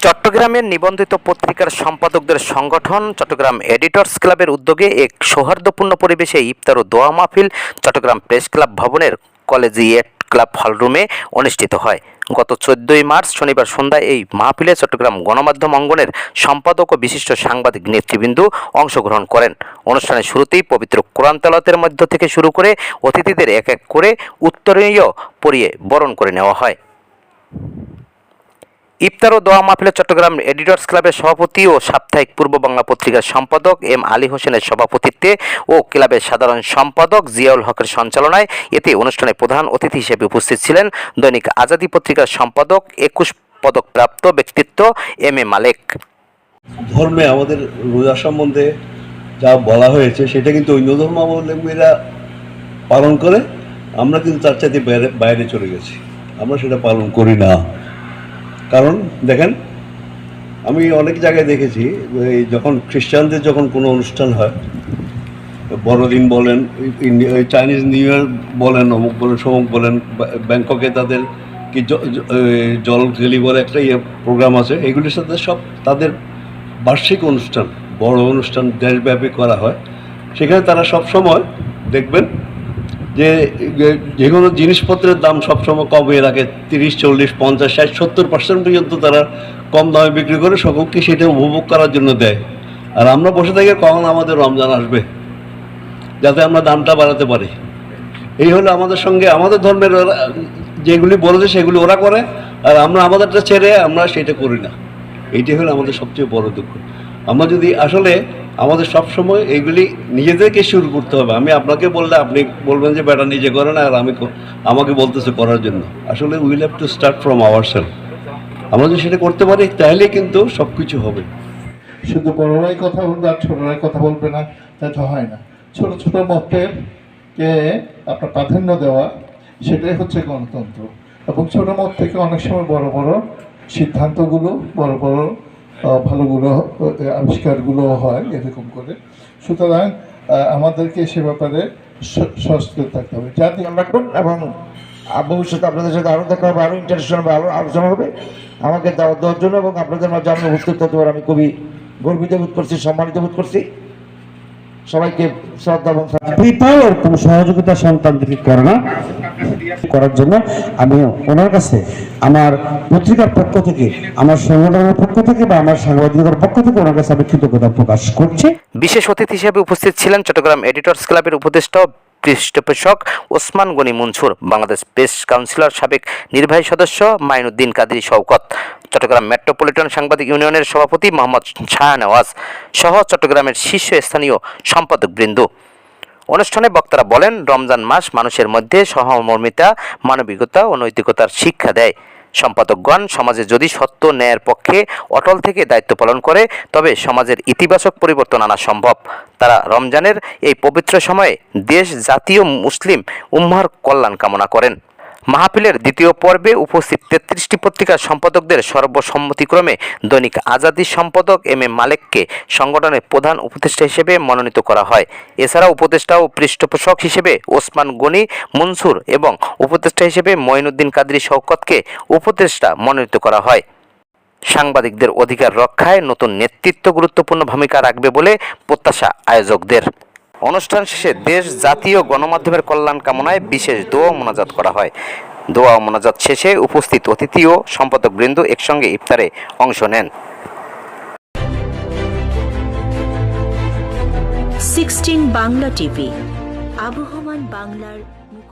চট্টগ্রামের নিবন্ধিত পত্রিকার সম্পাদকদের সংগঠন চট্টগ্রাম এডিটর্স ক্লাবের উদ্যোগে এক সৌহার্দ্যপূর্ণ পরিবেশে ইফতার ও দোয়া মাহফিল চট্টগ্রাম প্রেস ক্লাব ভবনের কলেজিয়েট ক্লাব হলরুমে অনুষ্ঠিত হয়। গত 14 মার্চ শনিবার সন্ধ্যায় এই মাহফিলে চট্টগ্রাম গণমাধ্যম অঙ্গনের সম্পাদক ও বিশিষ্ট সাংবাদিক নেতৃবৃন্দ অংশগ্রহণ করেন। অনুষ্ঠানের শুরুতেই পবিত্র কোরআন তেলাওয়াতের মধ্য থেকে শুরু করে অতিথিদের এক এক করে উত্তরীয় পরিয়ে বরণ করে নেওয়া হয়। ইফতার ও দোয়া মাহফিলে চট্টগ্রাম এডিটর্স ক্লাবের সভাপতি ও সাপ্তাহিক পূর্ব বাংলা পত্রিকার সম্পাদক এম আলী হোসেনের সভাপতিত্বে ও ক্লাবের সাধারণ সম্পাদক জিয়াউল হকের সঞ্চালনায় এতে অনুষ্ঠানে প্রধান অতিথি হিসেবে উপস্থিত ছিলেন দৈনিক আজাদী পত্রিকার সম্পাদক 21 পদকপ্রাপ্ত ব্যক্তিত্ব এম এ মালেক। ধর্মে আমাদের রোজা সম্বন্ধে যা বলা হয়েছে সেটা কিন্তু অন্য ধর্মাবলম্বীরা পালন করে, আমরা কিন্তু তার চাইতে বাইরে চলে গেছি, আমরা সেটা পালন করি না। কারণ দেখেন, আমি অনেক জায়গায় দেখেছি যখন খ্রিস্টানদের যখন কোনো অনুষ্ঠান হয়, বড়দিন বলেন, চাইনিজ নিউ ইয়ার বলেন, অমুক বলেন, সমুক বলেন, ব্যাংককে তাদের কি জল খেলি বলে একটা প্রোগ্রাম আছে, এগুলির সাথে সব তাদের বার্ষিক অনুষ্ঠান, বড় অনুষ্ঠান দেশব্যাপী করা হয়। সেখানে তারা সব সময় দেখবেন যে কোনো জিনিসপত্রের দাম সবসময় কমে রাখে, 30, 40, 50, 60, 70% পর্যন্ত তারা কম দামে বিক্রি করে সকলকে সেটা উপভোগ করার জন্য দেয়। আর আমরা বসে থাকি কখন আমাদের রমজান আসবে যাতে আমরা দামটা বাড়াতে পারি। এই হলো আমাদের সঙ্গে আমাদের ধর্মের যেগুলি বলেছে সেগুলি ওরা করে, আর আমরা আমাদেরটা ছেড়ে আমরা সেটা করি না। এইটাই হলো আমাদের সবচেয়ে বড় দুঃখ। আমরা যদি আসলে আমাদের সবসময় এইগুলি নিজেদেরকে শুরু করতে হবে। আমি আপনাকে বললে আপনি বলবেন যে বেটা নিজে করে না, আর আমাকে বলতেছে করার জন্য। আসলে will have to start from ourself. আমরা যদি সেটা করতে পারি তাহলে কিন্তু সব কিছু হবে। শুধু বড়রাই কথা বলবে আর ছোটরাই কথা বলবে না, তা তো হয় না। ছোট ছোট মতকে আপনার প্রাধান্য দেওয়া, সেটাই হচ্ছে গণতন্ত্র। এবং ছোট মত থেকে অনেক সময় বড় বড় সিদ্ধান্তগুলো, বড় বড় ভালোগুলো আবিষ্কারগুলো হয় এরকম করে। সুতরাং আমাদেরকে সে ব্যাপারে সচেতন থাকতে হবে। জাতি রাখবেন এবং ভবিষ্যতে আপনাদের সাথে আরও দেখা হবে, আরও ইন্টারেকশন হবে, আরও আলোচনা হবে। আমাকে দাওয়াত দেওয়ার জন্য এবং আপনাদের মাঝে আমি উপস্থিত হতে পারে আমি খুবই গর্বিত বোধ করছি, সম্মানিত বোধ করছি। সবাইকে শ্রদ্ধা এবং পিতা এরকম সহযোগিতা সন্তানদেরকে করে না করার জন্য আমি ওনার কাছে আমার পত্রিকার পক্ষ থেকে, আমার সংগঠনের পক্ষ থেকে বা আমার সাংবাদিকতার পক্ষ থেকে ওনার কাছে আমি কৃতজ্ঞতা প্রকাশ করছি। বিশেষ অতিথি হিসেবে উপস্থিত ছিলেন চট্টগ্রাম এডিটর্স ক্লাবের উপদেষ্টা পৃষ্ঠপোষক ওসমান গনি মনসুর, বাংলাদেশ প্রেস কাউন্সিলর সাবেক নির্বাহী সদস্য মাইনুদ্দিন কাদরি শওকত, চট্টগ্রাম মেট্রোপলিটন সাংবাদিক ইউনিয়নের সভাপতি মোহাম্মদ শাহনওয়াজ সহ চট্টগ্রামের শীর্ষস্থানীয় সম্পাদকবৃন্দ। অনুষ্ঠানে বক্তারা বলেন, রমজান মাস মানুষের মধ্যে সহমর্মিতা, মানবিকতা ও নৈতিকতার শিক্ষা দেয়। সম্পাদকগণ সমাজে যদি সত্য ন্যায়ের পক্ষে অটল থেকে দায়িত্ব পালন করে তবে সমাজের ইতিবাচক পরিবর্তন আনা সম্ভব। তারা রমজানের এই পবিত্র সময়ে দেশ, জাতীয় মুসলিম উম্মাহর কল্যাণ কামনা করেন। মাহফিলের দ্বিতীয় পর্বে উপস্থিত 33টি পত্রিকার সম্পাদকদের সর্বসম্মতিক্রমে দৈনিক আজাদী সম্পাদক এম এ মালেককে সংগঠনের প্রধান উপদেষ্টা হিসেবে মনোনীত করা হয়। এছাড়া উপদেষ্টা ও পৃষ্ঠপোষক হিসেবে ওসমান গনি মনসুর এবং উপদেষ্টা হিসেবে মঈনুদ্দিন কাদরি শওকতকে উপদেষ্টা মনোনীত করা হয়। সাংবাদিকদের অধিকার রক্ষায় নতুন নেতৃত্ব গুরুত্বপূর্ণ ভূমিকা রাখবে বলে প্রত্যাশা আয়োজকদের। অনুষ্ঠান শেষে দেশ, জাতীয় গণমাধ্যমের কল্যাণ কামনায় বিশেষ দোয়া ও মোনাজাত করা হয়। দোয়া ও মোনাজাত শেষে উপস্থিত অতিথি ও সম্পাদকবৃন্দ একসঙ্গে ইফতারে অংশ নেন। 16 বাংলা টিভি, আবহমান বাংলার মুখ।